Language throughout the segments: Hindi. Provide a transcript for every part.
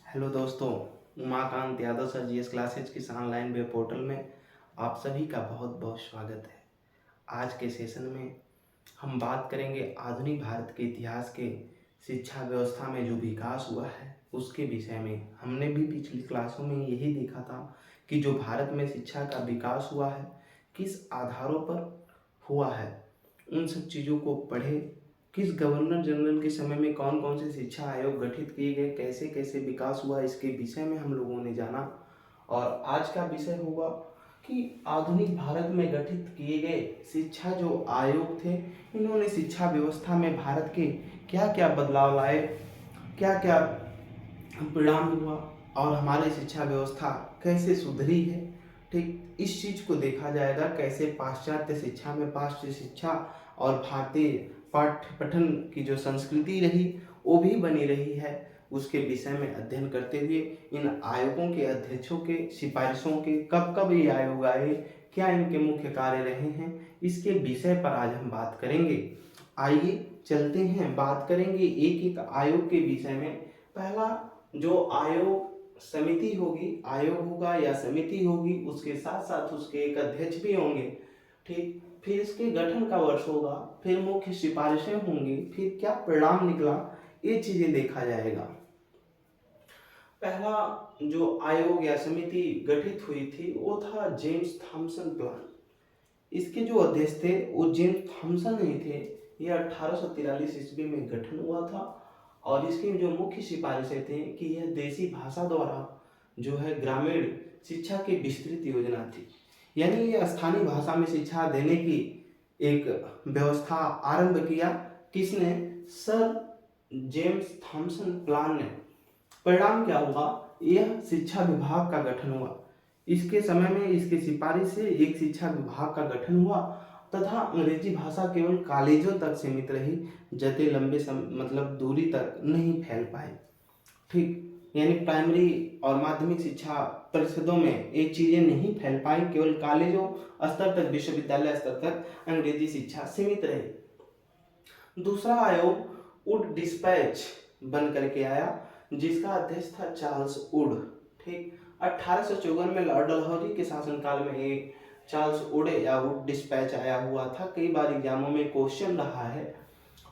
हेलो दोस्तों, Umakant Yadav sir GS classes की ऑनलाइन वेब पोर्टल में आप सभी का बहुत बहुत स्वागत है। आज के सेशन में हम बात करेंगे आधुनिक भारत के इतिहास के शिक्षा व्यवस्था में जो विकास हुआ है उसके विषय में। हमने भी पिछली क्लासों में यही देखा था कि जो भारत में शिक्षा का विकास हुआ है किस आधारों पर हुआ है, उन सब चीज़ों को पढ़े। किस गवर्नर जनरल के समय में कौन कौन से शिक्षा आयोग गठित किए गए, कैसे कैसे विकास हुआ, इसके विषय में हम लोगों ने जाना। और आज का विषय होगा कि आधुनिक भारत में गठित किए गए शिक्षा जो आयोग थे, इन्होंने शिक्षा व्यवस्था में भारत के क्या क्या बदलाव लाए, क्या क्या परिणाम हुआ और हमारी शिक्षा व्यवस्था कैसे सुधरी है। ठीक इस चीज़ को देखा जाएगा, कैसे पाश्चात्य शिक्षा में पाश्चात्य शिक्षा और भारतीय पाठ्य पठन की जो संस्कृति रही वो भी बनी रही है, उसके विषय में अध्ययन करते हुए इन आयोगों के अध्यक्षों के सिफारिशों के कब कब ये आयोग आए, क्या इनके मुख्य कार्य रहे हैं, इसके विषय पर आज हम बात करेंगे। आइए चलते हैं, बात करेंगे एक एक आयोग के विषय में। पहला जो आयोग समिति होगी, आयोग होगा या समिति होगी, उसके साथ साथ उसके एक अध्यक्ष भी होंगे। ठीक, फिर इसके गठन का वर्ष होगा, फिर मुख्य सिफारिशें होंगी, फिर क्या परिणाम निकला, ये चीजें देखा जाएगा। पहला जो आयोग या समिति गठित हुई थी वो था जेम्स थॉमसन प्लान। इसके जो अध्यक्ष थे वो जेम्स थॉमसन नहीं थे। यह 1843 ईस्वी में गठन हुआ था और इसकी जो मुख्य सिफारिशें थी कि यह देसी भाषा द्वारा जो है ग्रामीण शिक्षा की विस्तृत योजना थी, यानी यह स्थानीय भाषा में शिक्षा देने की एक व्यवस्था आरंभ किया। किसने? सर जेम्स थॉमसन प्लान ने। परिणाम क्या हुआ? यह शिक्षा विभाग का गठन हुआ। इसके समय में इसके सिफारिश से एक शिक्षा विभाग का गठन हुआ तथा अंग्रेजी भाषा केवल कॉलेजों तक सीमित रही, जते लंबे मतलब दूरी तक नहीं फैल पाए। ठीक, यानी प्राइमरी और माध्यमिक शिक्षा परिषदों में ये चीजें नहीं फैल पाई, केवल कॉलेजों स्तर तक, विश्वविद्यालय स्तर तक अंग्रेजी शिक्षा सीमित रही। दूसरा आयोग वुड डिस्पैच बन करके आया, जिसका अध्यक्ष था चार्ल्स वुड। ठीक, 1854 में लॉर्ड डलहौजी के शासनकाल में ये चार्ल्स वुड या वुड डिस्पैच आया हुआ था। कई बार एग्जामों में क्वेश्चन रहा है।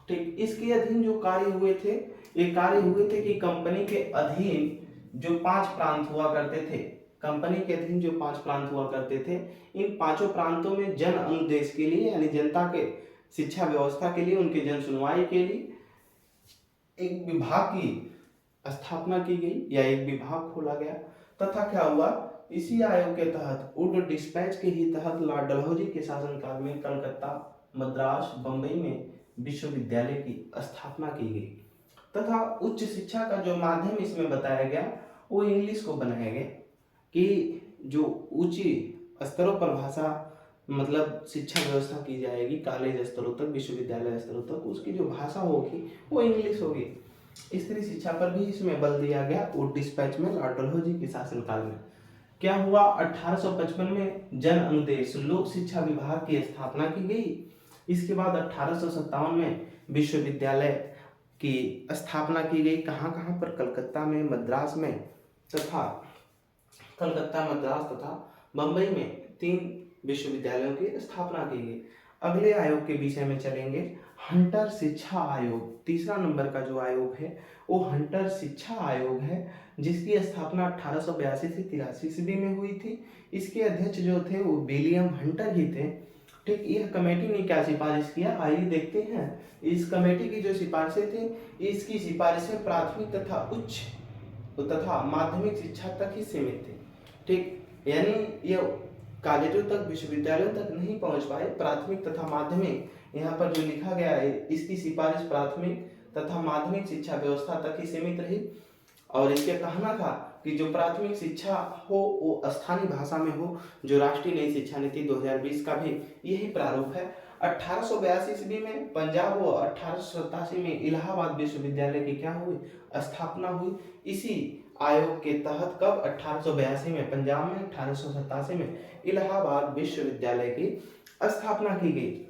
ठीक, इसके अधीन जो कार्य हुए थे, ये कार्य हुए थे कि कंपनी के अधीन जो 5 प्रांत हुआ करते थे, कंपनी के अधीन जो 5 प्रांत हुआ करते थे, इन पांचों प्रांतों में जन अनुदेश के लिए, यानी जनता के शिक्षा व्यवस्था के लिए, उनके जन सुनवाई के लिए एक विभाग की स्थापना की गई या एक विभाग खोला गया। तथा क्या हुआ, इसी आयोग के तहत वुड डिस्पैच के ही तहत लॉर्ड डलहौजी के शासनकाल में कलकत्ता, मद्रास, बंबई में विश्वविद्यालय की स्थापना की गई तथा उच्च शिक्षा का जो माध्यम इसमें बताया गया वो इंग्लिश को बनाया गया कि जो उच्च स्तरों पर भाषा मतलब शिक्षा व्यवस्था की जाएगी, कॉलेज स्तरों तक, विश्वविद्यालय स्तरों तक, उसकी जो भाषा होगी वो इंग्लिश होगी। स्त्री शिक्षा पर भी इसमें बल दिया गया वुड डिस्पैच में लॉर्ड डलहौजी के शासनकाल में। क्या हुआ, 1855 में जन अनुदेश लोक शिक्षा विभाग की स्थापना की गई। इसके बाद 1857 में विश्वविद्यालय की स्थापना की गई। कहाँ कहाँ पर? कलकत्ता में, मद्रास में तथा कलकत्ता, मद्रास तथा बंबई में 3 विश्वविद्यालयों की स्थापना की गई। अगले आयोग के विषय में चलेंगे, हंटर शिक्षा आयोग। तीसरा नंबर का जो आयोग है वो हंटर शिक्षा आयोग है, जिसकी स्थापना 1882 से 83 ईस्वी में हुई थी। इसके अध्यक्ष जो थे वो विलियम हंटर ही थे। ठीक, यह कमेटी ने क्या सिफारिश किया, आइए देखते हैं। इस कमेटी की जो सिफारिशें थी, इसकी सिफारिशें प्राथमिक तथा उच्च तथा माध्यमिक शिक्षा तक ही सीमित थी। ठीक, यानी ये कॉलेजों तक, विश्वविद्यालयों तक नहीं पहुंच पाए। प्राथमिक तथा माध्यमिक, यहाँ पर जो लिखा गया है, इसकी सिफारिश प्राथमिक तथा माध्यमिक शिक्षा व्यवस्था तक ही सीमित रही। और इसके कहना था कि जो प्राथमिक शिक्षा हो वो स्थानीय भाषा में हो। जो राष्ट्रीय नई शिक्षा नीति 2020 का भी यही प्रारूप है। 1882 ईस्वी में पंजाब व 1887 में इलाहाबाद विश्वविद्यालय की क्या हुई, स्थापना हुई। इसी आयोग के तहत कब? 1882 में पंजाब में, 1887 में इलाहाबाद विश्वविद्यालय की स्थापना की गई।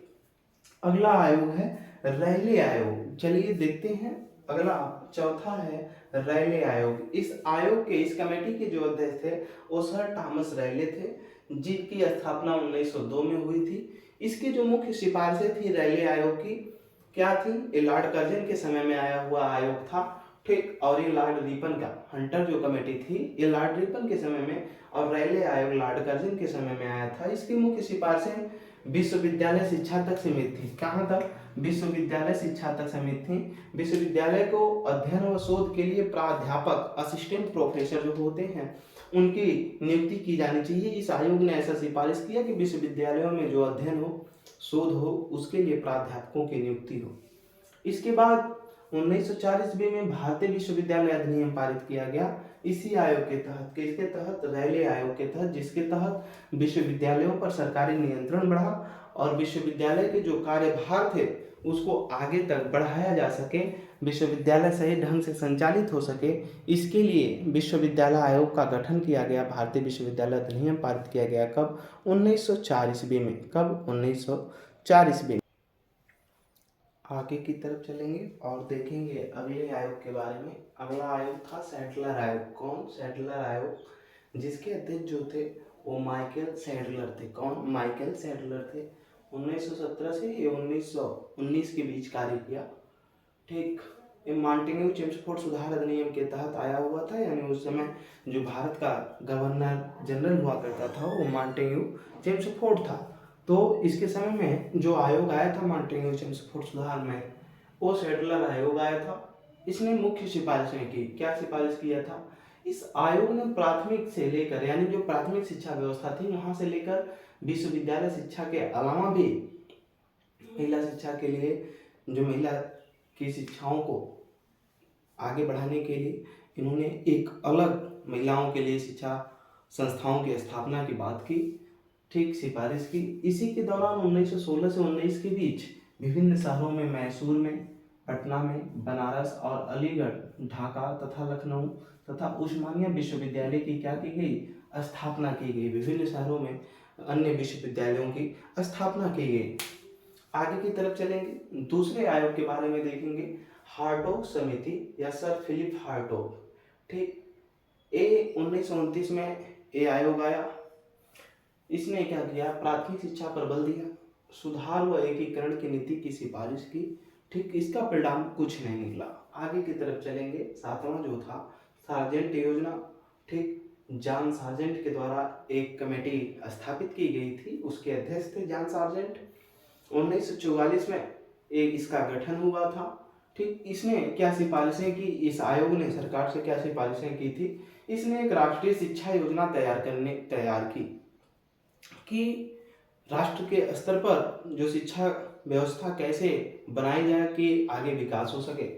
अगला आयोग है रेले आयोग। चलिए देखते हैं अगला चौथा है रैले आयोग। इस कमेटी के जो अध्यक्ष थे वो सर थॉमस रैले थे, जिनकी स्थापना 1902 में हुई थी। इसकी जो मुख्य सिफारिशें थी रैले आयोग की क्या थी, ये लॉर्ड कर्जन के समय में आया हुआ आयोग था, ठीक। और ये लॉर्ड रिपन का हंटर जो कमेटी थी ये लॉर्ड रिपन के समय में, और रैले आयोग लॉर्ड कर्जन के समय में आया था। इसकी मुख्य सिफारिशें विश्वविद्यालय शिक्षा तक सीमित थी। कहाँ तक? विश्वविद्यालय शिक्षा तक सीमित थी। विश्वविद्यालय को अध्ययन व शोध के लिए प्राध्यापक, असिस्टेंट प्रोफेसर जो होते हैं उनकी नियुक्ति की जानी चाहिए। इस आयोग ने ऐसा सिफारिश किया कि विश्वविद्यालयों में जो अध्ययन हो, शोध हो, उसके लिए प्राध्यापकों की नियुक्ति हो। इसके बाद 1904 ईस्वी में भारतीय विश्वविद्यालय अधिनियम पारित किया गया। इसी आयोग के तहत, किसके तहत? रैले आयोग के तहत, जिसके तहत विश्वविद्यालयों पर सरकारी नियंत्रण बढ़ा और विश्वविद्यालय के जो कार्यभार थे उसको आगे तक बढ़ाया जा सके, विश्वविद्यालय सही ढंग से संचालित हो सके, इसके लिए विश्वविद्यालय आयोग का गठन किया गया। भारतीय विश्वविद्यालय अधिनियम पारित किया गया कब? 1904 ईस्वी में। कब? 1904 ईस्वी में। आगे की तरफ चलेंगे और देखेंगे अगले आयोग के बारे में। अगला आयोग था सैडलर आयोग। कौन? सैडलर आयोग, जिसके अध्यक्ष जो थे वो माइकल सैडलर थे। कौन? माइकल सैडलर थे। 1917 से ये 1919 के बीच कार्य किया, ठीक। ये मॉन्टेग्यू चेम्सफोर्ड सुधार अधिनियम के तहत आया हुआ था, यानी उस समय जो भारत का गवर्नर जनरल हुआ करता था वो मॉन्टेग्यू चेम्सफोर्ड था। तो इसके समय में जो आयोग आया था मॉन्टेग्यू चेम्सफोर्ड सुधार में, वो सैडलर आयोग आया था। इसने मुख्य सिफारिशें की। क्या सिफारिश किया था? इस आयोग ने प्राथमिक से लेकर, यानी जो प्राथमिक शिक्षा व्यवस्था थी वहां से लेकर विश्वविद्यालय शिक्षा के अलावा भी महिला शिक्षा के लिए, जो महिला की शिक्षाओं को आगे बढ़ाने के लिए इन्होंने एक अलग महिलाओं के लिए शिक्षा संस्थाओं की स्थापना की बात की, ठीक, सिफारिश की। इसी के दौरान 1916 से 19 के बीच विभिन्न शहरों में, मैसूर में, पटना में, बनारस और अलीगढ़, ढाका तथा लखनऊ तथा उस्मानिया विश्वविद्यालय की क्या की गई? स्थापना की गई। विभिन्न शहरों में अन्य विश्वविद्यालयों की स्थापना की गई। आगे की तरफ चलेंगे, दूसरे आयोग के बारे में देखेंगे, हार्टोग समिति या सर फिलिप हार्टोग, ठीक। ये 1929 में ये आयोग आया। इसने क्या किया? प्राथमिक शिक्षा पर बल दिया, सुधार व एकीकरण की नीति की सिफारिश की, ठीक। इसका परिणाम कुछ नहीं निकला। आगे की तरफ चलेंगे, सातवां जो था सार्जेंट योजना, ठीक। जॉन सार्जेंट के द्वारा एक कमेटी स्थापित की गई थी, उसके अध्यक्ष थे जॉन सार्जेंट। 1944 में एक इसका गठन हुआ था, ठीक। इसने क्या सिफारिशें की? इस आयोग ने सरकार से क्या सिफारिशें की थी? इसने एक राष्ट्रीय शिक्षा योजना तैयार की कि राष्ट्र के स्तर पर जो शिक्षा व्यवस्था कैसे बनाई जाए कि आगे विकास हो सके।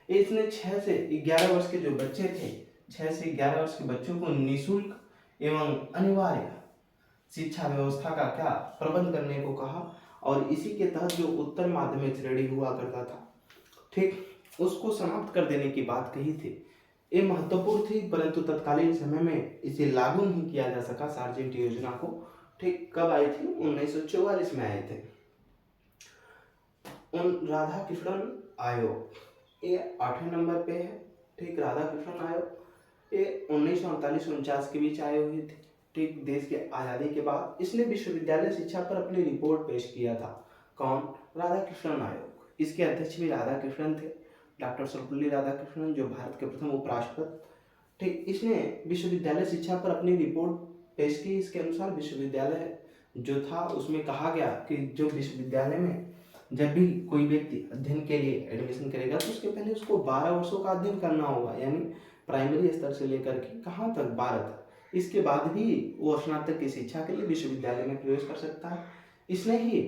इसने 6 से 11 वर्ष के जो बच्चे थे, 6 से 11 वर्ष के बच्चों को निःशुल्क एवं अनिवार्य शिक्षा व्यवस्था का क्या प्रबंध करने को कहा, और इसी के तहत जो उत्तर माध्यमिक श्रेणी हुआ करता था, ठीक, उसको समाप्त कर देने की बात कही थी। ये महत्वपूर्ण थी, परंतु तत्कालीन समय में इसे लागू नहीं किया जा सका सार्जेंट योजना को, ठीक। कब आई थी? 1944 में आए थे। राधा कृष्णन आयोग, ये 8वें नंबर पे है, ठीक। राधा कृष्णन आयोग ये 1948-49 के बीच आए हुए थे, ठीक। देश के आज़ादी के बाद इसने विश्वविद्यालय शिक्षा पर अपनी रिपोर्ट पेश किया था। कौन? राधा कृष्णन आयोग। इसके अध्यक्ष भी राधा कृष्णन थे, डॉक्टर सर्वपल्ली राधाकृष्णन, जो भारत के प्रथम उपराष्ट्रपति, ठीक। इसने विश्वविद्यालय शिक्षा पर अपनी रिपोर्ट पेश की। इसके अनुसार विश्वविद्यालय जो था उसमें कहा गया कि जो विश्वविद्यालय में जब भी कोई व्यक्ति अध्ययन के लिए एडमिशन करेगा तो उसके पहले उसको 12 वर्षों का अध्ययन करना होगा, यानी प्राइमरी स्तर से लेकर के कहाँ तक? 12 तक। इसके बाद भी वो स्नातक की शिक्षा के लिए विश्वविद्यालय में प्रवेश कर सकता है। इसने ही,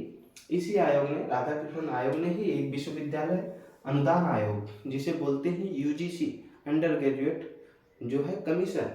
इसी आयोग ने, राधाकृष्णन आयोग ने ही एक विश्वविद्यालय अनुदान आयोग, जिसे बोलते हैं यूजीसी, अंडर ग्रेजुएट जो है कमीशन,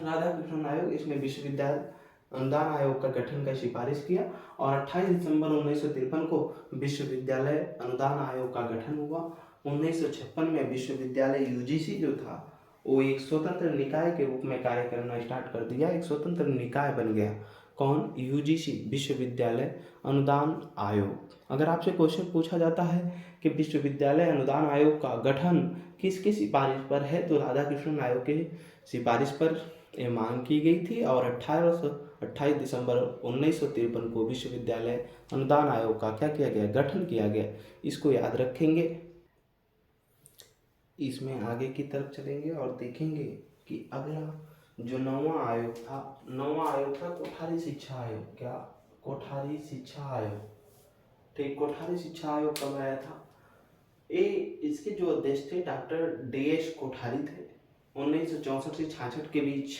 राधाकृष्णन आयोग, इसने विश्वविद्यालय अनुदान आयोग का गठन का सिफारिश किया और 28 दिसंबर 1953 को विश्वविद्यालय अनुदान आयोग का गठन हुआ। 1956 में विश्वविद्यालय यूजीसी जो था वो एक स्वतंत्र निकाय के रूप में कार्य करना स्टार्ट कर दिया, एक स्वतंत्र निकाय बन गया। कौन? यूजीसी, विश्वविद्यालय अनुदान आयोग। अगर आपसे क्वेश्चन पूछा जाता है कि विश्वविद्यालय अनुदान आयोग का गठन किसकी सिफारिश पर है, तो राधाकृष्णन आयोग के सिफारिश पर ये मांग की गई थी और 28 दिसंबर 1953 को विश्वविद्यालय अनुदान आयोग का क्या किया गया, गठन किया गया। इसको याद रखेंगे। इसमें आगे की तरफ चलेंगे और देखेंगे कि अगला जो नौवां आयोग था कोठारी शिक्षा आयोग। क्या? कोठारी शिक्षा आयोग। ठीक, कोठारी शिक्षा आयोग कब आया था? इसके जो अध्यक्ष थे डॉक्टर DS कोठारी थे। 1964 से 66 के बीच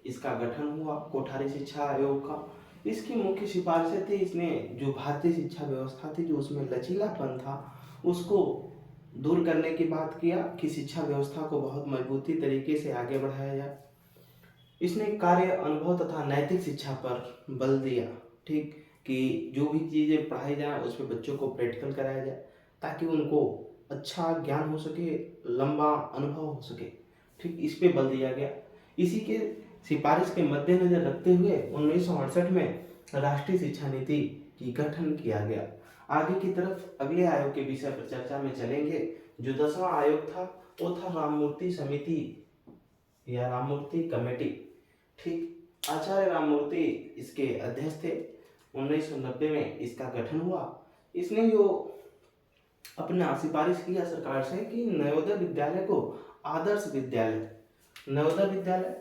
इसका गठन हुआ कोठारी शिक्षा आयोग का। इसकी मुख्य सिफारिशें थी, इसने जो भारतीय शिक्षा व्यवस्था थी जो उसमें लचीलापन था उसको दूर करने की बात किया कि शिक्षा व्यवस्था को बहुत मजबूती तरीके से आगे बढ़ाया जाए। इसने कार्य, अनुभव तथा नैतिक शिक्षा पर बल दिया। ठीक, कि जो भी चीज़ें पढ़ाई जाए उसमें बच्चों को प्रैक्टिकल कराया जाए ताकि उनको अच्छा ज्ञान हो सके, लंबा अनुभव हो सके। ठीक, इस पे बल दिया गया। इसी के सिफारिश के मद्देनजर रखते हुए 1968 में राष्ट्रीय शिक्षा नीति की गठन किया गया। आगे की तरफ अगले आयोग के विषय पर चर्चा में चलेंगे। जो 10वां आयोग था वो था राममूर्ति समिति या राममूर्ति कमेटी। ठीक, आचार्य राममूर्ति इसके अध्यक्ष थे। 1990 में इसका गठन हुआ। इसने जो अपना सिफारिश किया सरकार से कि नवोदय विद्यालय को आदर्श विद्यालय, नवोदय विद्यालय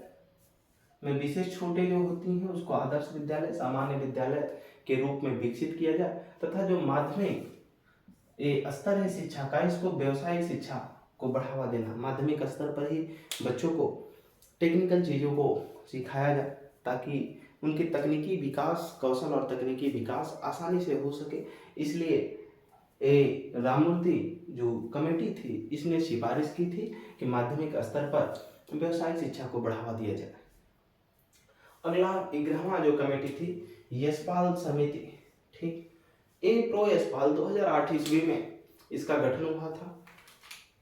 में विशेष छूटें जो होती हैं उसको आदर्श विद्यालय, सामान्य विद्यालय के रूप में विकसित किया जाए तथा जो माध्यमिक स्तर है शिक्षा का इसको व्यवसायिक शिक्षा को बढ़ावा देना। माध्यमिक स्तर पर ही बच्चों को टेक्निकल चीज़ों को सिखाया जाए ताकि उनके तकनीकी विकास, कौशल और तकनीकी विकास आसानी से हो सके। इसलिए राममूर्ति जो कमेटी थी इसने सिफारिश की थी कि माध्यमिक स्तर पर व्यवसायिक शिक्षा को बढ़ावा दिया जाए। अगला 11वां जो कमेटी थी यशपाल समिति। ठीक, प्रो यशपाल 2008 ईस्वी में इसका गठन हुआ था।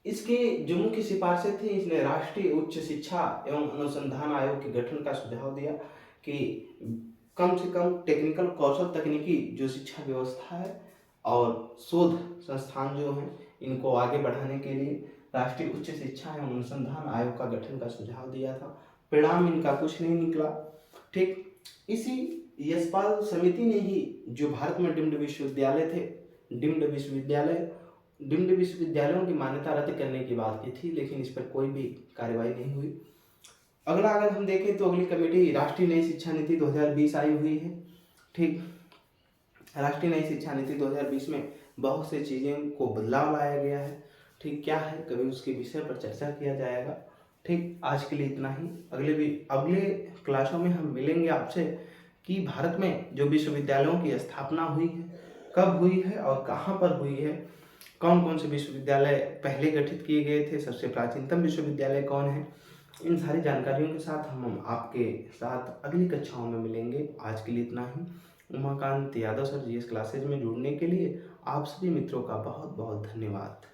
इसकी जो मुख्य सिफारिशें थी, इसने राष्ट्रीय उच्च शिक्षा एवं अनुसंधान आयोग के गठन का सुझाव दिया कि कम से कम टेक्निकल कौशल तकनीकी जो शिक्षा व्यवस्था है और शोध संस्थान जो हैं इनको आगे बढ़ाने के लिए राष्ट्रीय उच्च शिक्षा एवं अनुसंधान आयोग का गठन का सुझाव दिया था। परिणाम इनका कुछ नहीं निकला। ठीक, इसी यशपाल समिति ने ही जो भारत में डिम्ड विश्वविद्यालय थे, डिम्ड विश्वविद्यालयों की मान्यता रद्द करने की बात की थी, लेकिन इस पर कोई भी कार्रवाई नहीं हुई। अगला अगर हम देखें तो अगली कमेटी राष्ट्रीय नई शिक्षा नीति 2020 आई हुई है। ठीक, राष्ट्रीय नई शिक्षा नीति 2020 में बहुत से चीज़ें को बदलाव लाया गया है। ठीक, क्या है कभी उसके विषय पर चर्चा किया जाएगा। ठीक, आज के लिए इतना ही। अगले क्लासों में हम मिलेंगे आपसे कि भारत में जो विश्वविद्यालयों की स्थापना हुई है, कब हुई है और कहाँ पर हुई है, कौन कौन से विश्वविद्यालय पहले गठित किए गए थे, सबसे प्राचीनतम विश्वविद्यालय कौन है, इन सारी जानकारियों के साथ हम आपके साथ अगली कक्षाओं में मिलेंगे। आज के लिए इतना ही। Umakant Yadav sir GS classes में जुड़ने के लिए आप सभी मित्रों का बहुत बहुत धन्यवाद।